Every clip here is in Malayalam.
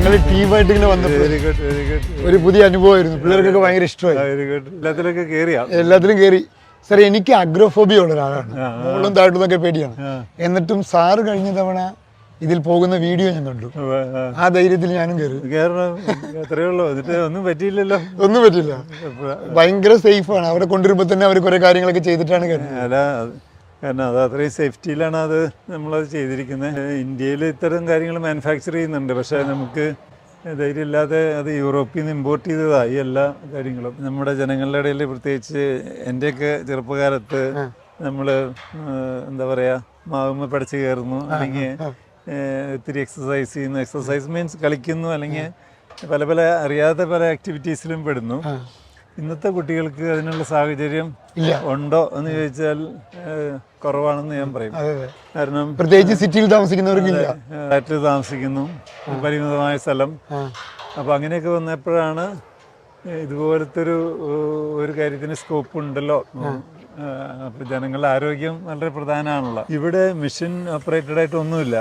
ഞങ്ങൾ ടീമായിട്ട് ഇങ്ങനെ വന്നപ്പോൾ ഒരു പുതിയ അനുഭവമായിരുന്നു. പിള്ളേർക്കൊക്കെ ഭയങ്കര ഇഷ്ടമായി. എല്ലാത്തിലും കയറി. സാർ, എനിക്ക് അഗ്രോഫോബിയ ഉള്ള ഒരാളാണ്. മുകളിലും താഴ്ത്തുന്നൊക്കെ പേടിയാണ്. എന്നിട്ടും സാറ് കഴിഞ്ഞ തവണ ഇതിൽ പോകുന്ന വീഡിയോ ഞാൻ കണ്ടു. ആ ധൈര്യത്തിൽ ഞാനും ഒന്നും പറ്റിയില്ലല്ലോ. ഒന്നും പറ്റില്ല. ഭയങ്കര സേഫാണ്. അവിടെ കൊണ്ടുവരുമ്പോൾ തന്നെ അവർ കുറെ കാര്യങ്ങളൊക്കെ ചെയ്തിട്ടാണ് കാരണം അത് അത്രയും സേഫ്റ്റിയിലാണ് അത് നമ്മളത് ചെയ്തിരിക്കുന്നത്. ഇന്ത്യയിൽ ഇത്തരം കാര്യങ്ങൾ മാനുഫാക്ചർ ചെയ്യുന്നുണ്ട്. പക്ഷേ നമുക്ക് ധൈര്യമില്ലാതെ അത് യൂറോപ്പിൽ നിന്ന് ഇമ്പോർട്ട് ചെയ്തതാണ് ഈ എല്ലാ കാര്യങ്ങളും. നമ്മുടെ ജനങ്ങളുടെ ഇടയിൽ പ്രത്യേകിച്ച് എൻ്റെയൊക്കെ ചെറുപ്പകാലത്ത് നമ്മൾ എന്താ പറയുക, മാവുമ്മ പഠിച്ച് കയറുന്നു, അല്ലെങ്കിൽ ഒത്തിരി എക്സസൈസ് ചെയ്യുന്നു. എക്സസൈസ് മീൻസ് കളിക്കുന്നു, അല്ലെങ്കിൽ പല പല അറിയാത്ത പല ആക്ടിവിറ്റീസിലും പെടുന്നു. ഇന്നത്തെ കുട്ടികൾക്ക് അതിനുള്ള സാഹചര്യം ഉണ്ടോ എന്ന് ചോദിച്ചാൽ കുറവാണെന്ന് ഞാൻ പറയും. കാരണം പ്രത്യേകിച്ച് സിറ്റിയിൽ താമസിക്കുന്നവർക്ക് ഫ്ലാറ്റിൽ താമസിക്കുന്നു, പരിമിതമായ സ്ഥലം. അപ്പോൾ അങ്ങനെയൊക്കെ വന്നപ്പോഴാണ് ഇതുപോലത്തെ ഒരു കാര്യത്തിന് സ്കോപ്പ് ഉണ്ടല്ലോ. അപ്പോൾ ജനങ്ങളുടെ ആരോഗ്യം വളരെ പ്രധാനമാണല്ലോ. ഇവിടെ മെഷീൻ ഓപ്പറേറ്റഡ് ആയിട്ടൊന്നുമില്ല.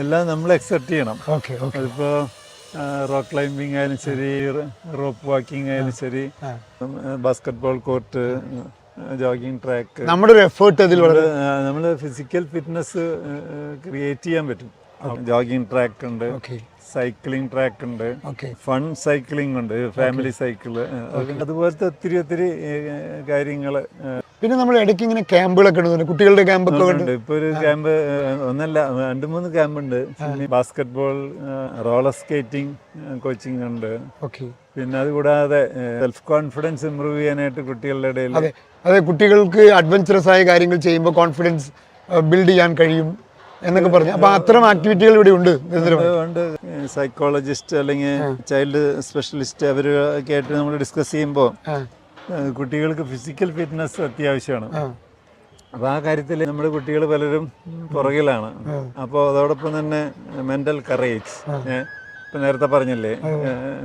എല്ലാം നമ്മൾ അക്സെപ്റ്റ് ചെയ്യണം. അതിപ്പോൾ റോക്ക് ക്ലൈംബിംഗ് ആയാലും ശരി, റോപ്പ് വാക്കിംഗ് ആയാലും ശരി, ബാസ്കറ്റ്ബോൾ കോർട്ട്, ജോഗിങ് ട്രാക്ക്, നമ്മുടെ ഒരു എഫേർട്ട് അതിൽ നമ്മൾ ഫിസിക്കൽ ഫിറ്റ്നസ് ക്രിയേറ്റ് ചെയ്യാൻ പറ്റും. ജോഗിങ് ട്രാക്ക് ഉണ്ട്, സൈക്ലിംഗ് ട്രാക്ക് ഉണ്ട്, ഫൺ സൈക്ലിംഗ് ഉണ്ട്, ഫാമിലി സൈക്കിള്, അതുപോലത്തെ ഒത്തിരി കാര്യങ്ങൾ. പിന്നെ നമ്മൾ ഇടയ്ക്ക് ഇങ്ങനെ ക്യാമ്പുകളൊക്കെ ഉണ്ട്, കുട്ടികളുടെ ക്യാമ്പൊക്കെ ഉണ്ട്. ഇപ്പൊ ഒരു ക്യാമ്പ് ഒന്നല്ല, 2-3 ക്യാമ്പുണ്ട്. ബാസ്കറ്റ്ബോൾ, റോളർ സ്കേറ്റിംഗ് കോച്ചിങ് ഉണ്ട്. പിന്നെ അതുകൂടാതെ സെൽഫ് കോൺഫിഡൻസ് ഇമ്പ്രൂവ് ചെയ്യാനായിട്ട് കുട്ടികളുടെ ഇടയിൽ, അതെ, കുട്ടികൾക്ക് അഡ്വഞ്ചറസ് ആയ കാര്യങ്ങൾ ചെയ്യുമ്പോൾ കോൺഫിഡൻസ് ബിൽഡ് ചെയ്യാൻ കഴിയും എന്നൊക്കെ പറഞ്ഞു. അപ്പൊ അത്തരം ആക്ടിവിറ്റികൾ ഇവിടെ ഉണ്ട്. സൈക്കോളജിസ്റ്റ് അല്ലെങ്കിൽ ചൈൽഡ് സ്പെഷ്യലിസ്റ്റ് അവരൊക്കെ ആയിട്ട് നമ്മൾ ഡിസ്കസ് ചെയ്യുമ്പോൾ കുട്ടികൾക്ക് ഫിസിക്കൽ ഫിറ്റ്നസ് അത്യാവശ്യമാണ്. അപ്പോൾ ആ കാര്യത്തിൽ നമ്മുടെ കുട്ടികൾ പലരും പുറകിലാണ്. അപ്പോൾ അതോടൊപ്പം തന്നെ മെൻ്റൽ കറേജ്, ഇപ്പം നേരത്തെ പറഞ്ഞില്ലേ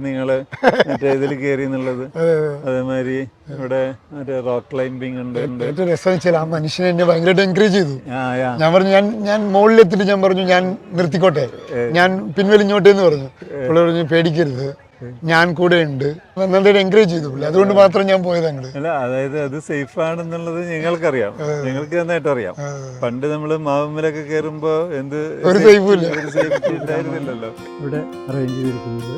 നിങ്ങൾ മറ്റേ ഇതിൽ കയറി എന്നുള്ളത്, അതേമാതിരി ഇവിടെ മറ്റേ റോക്ക് ക്ലൈംബിംഗ് ഉണ്ട്. ഏറ്റവും രസം വെച്ചാൽ ആ മനുഷ്യനെ എന്നെ ഭയങ്കരമായിട്ട് എൻകറേജ് ചെയ്തു. ഞാൻ പറഞ്ഞു, ഞാൻ മുകളിലെത്തിയിട്ട് ഞാൻ പറഞ്ഞു, ഞാൻ നിർത്തിക്കോട്ടെ, ഞാൻ പിൻവലിഞ്ഞോട്ടെ എന്ന് പറഞ്ഞു. പുള്ളി പറഞ്ഞു, പേടിക്കരുത്, ഞാൻ കൂടെ ഉണ്ട്. നന്നായിട്ട് എൻകറേജ് ചെയ്തു പുള്ളി. അതുകൊണ്ട് മാത്രം ഞാൻ പോയത് അങ്ങോട്ട്. അല്ല, അതായത് അത് സേഫ് ആണെന്നുള്ളത് ഞങ്ങൾക്കറിയാം, ഞങ്ങൾക്ക് നന്നായിട്ട് അറിയാം. പണ്ട് നമ്മൾ മാവുമ്മലൊക്കെ കയറുമ്പോൾ എന്ത് ഒരു സേഫും ഇല്ല, ഒരു സേഫ്റ്റി ഉണ്ടായിരുന്നില്ലല്ലോ. ഇവിടെ അറേഞ്ച് ചെയ്തിരിക്കുന്നത്